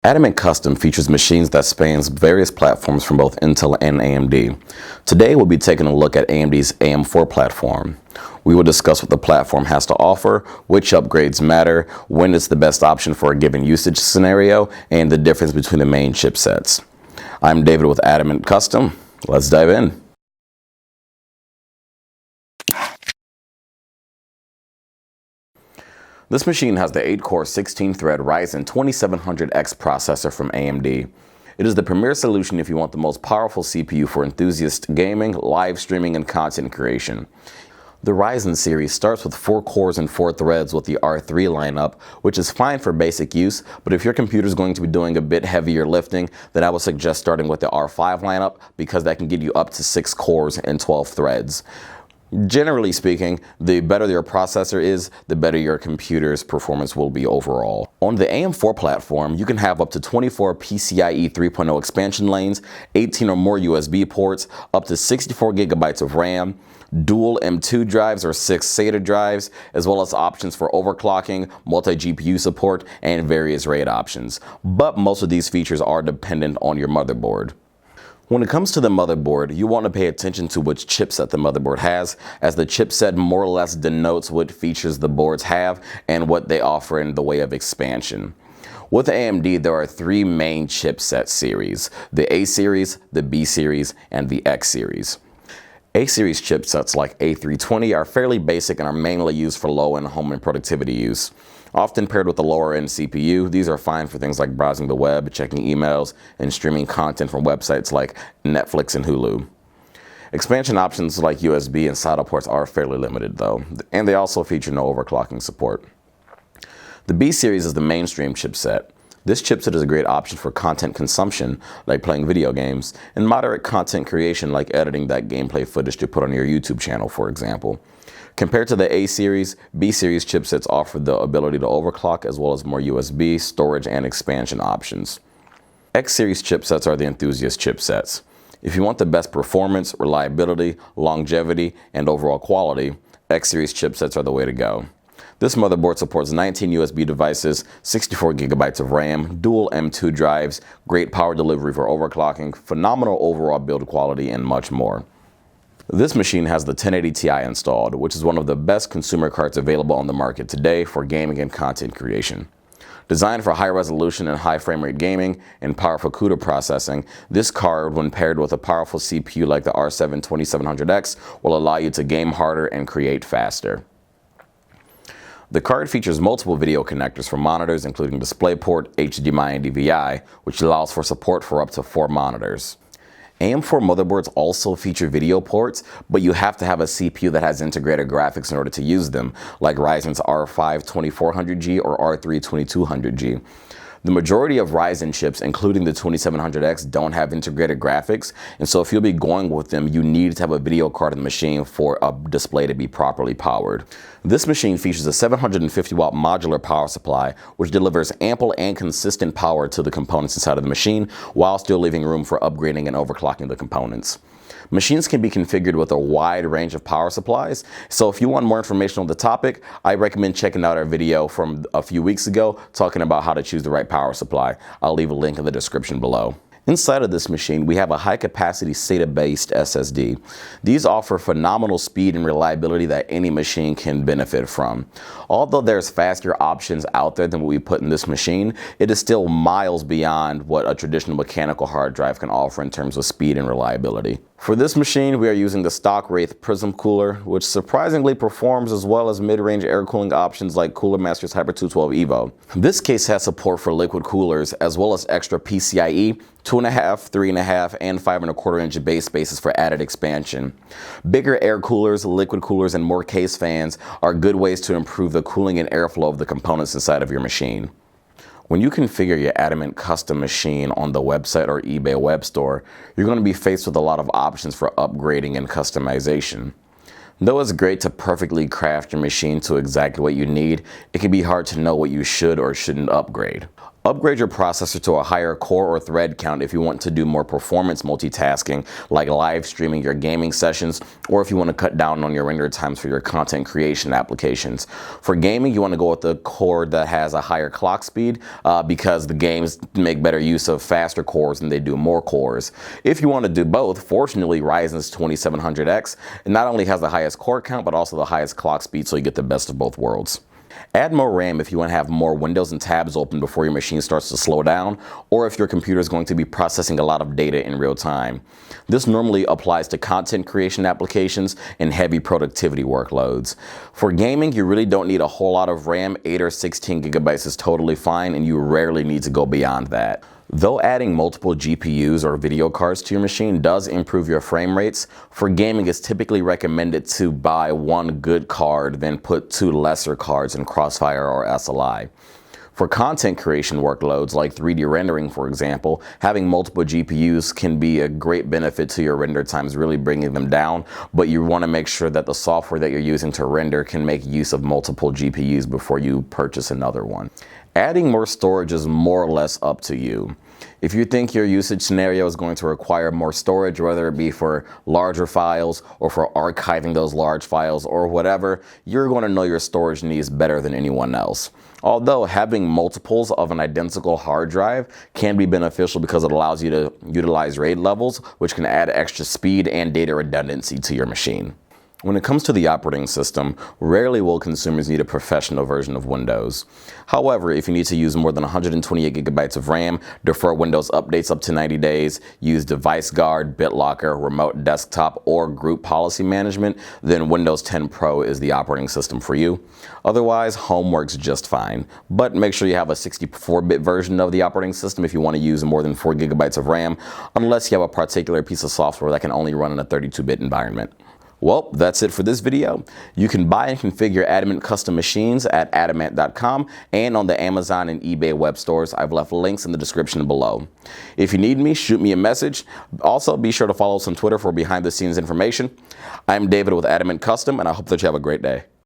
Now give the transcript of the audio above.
Adamant Custom features machines that spans various platforms from both Intel and AMD. Today we'll be taking a look at AMD's AM4 platform. We will discuss what the platform has to offer, which upgrades matter, when it's the best option for a given usage scenario, and the difference between the main chipsets. I'm David with Adamant Custom. Let's dive in. This machine has the 8-core 16-thread Ryzen 2700X processor from AMD. It is the premier solution if you want the most powerful CPU for enthusiast gaming, live streaming, and content creation. The Ryzen series starts with 4 cores and 4 threads with the R3 lineup, which is fine for basic use, but if your computer is going to be doing a bit heavier lifting, then I would suggest starting with the R5 lineup because that can get you up to 6 cores and 12 threads. Generally speaking, the better your processor is, the better your computer's performance will be overall. On the AM4 platform, you can have up to 24 PCIe 3.0 expansion lanes, 18 or more USB ports, up to 64 gigabytes of RAM, dual M2 drives or 6 SATA drives, as well as options for overclocking, multi-GPU support, and various RAID options. But most of these features are dependent on your motherboard. When it comes to the motherboard, you want to pay attention to which chipset the motherboard has, as the chipset more or less denotes what features the boards have and what they offer in the way of expansion. With AMD, there are 3 main chipset series: the A series, the B series, and the X series. A series chipsets like A320 are fairly basic and are mainly used for low-end home and productivity use. Often paired with a lower-end CPU, these are fine for things like browsing the web, checking emails, and streaming content from websites like Netflix and Hulu. Expansion options like USB and SATA ports are fairly limited though, and they also feature no overclocking support. The B series is the mainstream chipset. This chipset is a great option for content consumption, like playing video games, and moderate content creation, like editing that gameplay footage to put on your YouTube channel, for example. Compared to the A series, B series chipsets offer the ability to overclock as well as more USB, storage, and expansion options. X series chipsets are the enthusiast chipsets. If you want the best performance, reliability, longevity, and overall quality, X series chipsets are the way to go. This motherboard supports 19 USB devices, 64 gigabytes of RAM, dual M2 drives, great power delivery for overclocking, phenomenal overall build quality, and much more. This machine has the 1080 Ti installed, which is one of the best consumer cards available on the market today for gaming and content creation. Designed for high resolution and high frame rate gaming and powerful CUDA processing, this card, when paired with a powerful CPU like the R7 2700X, will allow you to game harder and create faster. The card features multiple video connectors for monitors, including DisplayPort, HDMI, and DVI, which allows for support for up to 4 monitors. AM4 motherboards also feature video ports, but you have to have a CPU that has integrated graphics in order to use them, like Ryzen's R5 2400G or R3 2200G. The majority of Ryzen chips, including the 2700X, don't have integrated graphics, and so if you'll be going with them, you need to have a video card in the machine for a display to be properly powered. This machine features a 750-watt modular power supply, which delivers ample and consistent power to the components inside of the machine, while still leaving room for upgrading and overclocking the components. Machines can be configured with a wide range of power supplies, so if you want more information on the topic, I recommend checking out our video from a few weeks ago talking about how to choose the right power supply. I'll leave a link in the description below. Inside of this machine, we have a high-capacity SATA-based SSD. These offer phenomenal speed and reliability that any machine can benefit from. Although there's faster options out there than what we put in this machine, it is still miles beyond what a traditional mechanical hard drive can offer in terms of speed and reliability. For this machine, we are using the stock Wraith Prism cooler, which surprisingly performs as well as mid-range air cooling options like Cooler Master's Hyper 212 Evo. This case has support for liquid coolers as well as extra PCIe, 2.5, 3.5, and 5.25 inch base spaces for added expansion. Bigger air coolers, liquid coolers, and more case fans are good ways to improve the cooling and airflow of the components inside of your machine. When you configure your Adamant custom machine on the website or eBay web store, you're going to be faced with a lot of options for upgrading and customization. Though it's great to perfectly craft your machine to exactly what you need, it can be hard to know what you should or shouldn't upgrade. Upgrade your processor to a higher core or thread count if you want to do more performance multitasking, like live streaming your gaming sessions, or if you want to cut down on your render times for your content creation applications. For gaming, you want to go with the core that has a higher clock speed because the games make better use of faster cores than they do more cores. If you want to do both, fortunately, Ryzen's 2700X not only has the highest core count, but also the highest clock speed, so you get the best of both worlds. Add more RAM if you want to have more windows and tabs open before your machine starts to slow down, or if your computer is going to be processing a lot of data in real time. This normally applies to content creation applications and heavy productivity workloads. For gaming, you really don't need a whole lot of RAM. 8 or 16 gigabytes is totally fine, and you rarely need to go beyond that. Though adding multiple GPUs or video cards to your machine does improve your frame rates, for gaming it's typically recommended to buy one good card, then put 2 lesser cards in Crossfire or SLI. For content creation workloads like 3D rendering, for example, having multiple GPUs can be a great benefit to your render times, really bringing them down, but you want to make sure that the software that you're using to render can make use of multiple GPUs before you purchase another one. Adding more storage is more or less up to you. If you think your usage scenario is going to require more storage, whether it be for larger files or for archiving those large files or whatever, you're going to know your storage needs better than anyone else. Although having multiples of an identical hard drive can be beneficial because it allows you to utilize RAID levels, which can add extra speed and data redundancy to your machine. When it comes to the operating system, rarely will consumers need a professional version of Windows. However, if you need to use more than 128 gigabytes of RAM, defer Windows updates up to 90 days, use Device Guard, BitLocker, Remote Desktop, or Group Policy Management, then Windows 10 Pro is the operating system for you. Otherwise, Home works just fine. But make sure you have a 64-bit version of the operating system if you want to use more than 4 gigabytes of RAM, unless you have a particular piece of software that can only run in a 32-bit environment. Well, that's it for this video. You can buy and configure Adamant custom machines at adamant.com and on the Amazon and eBay web stores. I've left links in the description below. If you need me, shoot me a message. Also, be sure to follow us on Twitter for behind-the-scenes information. I'm David with Adamant Custom, and I hope that you have a great day.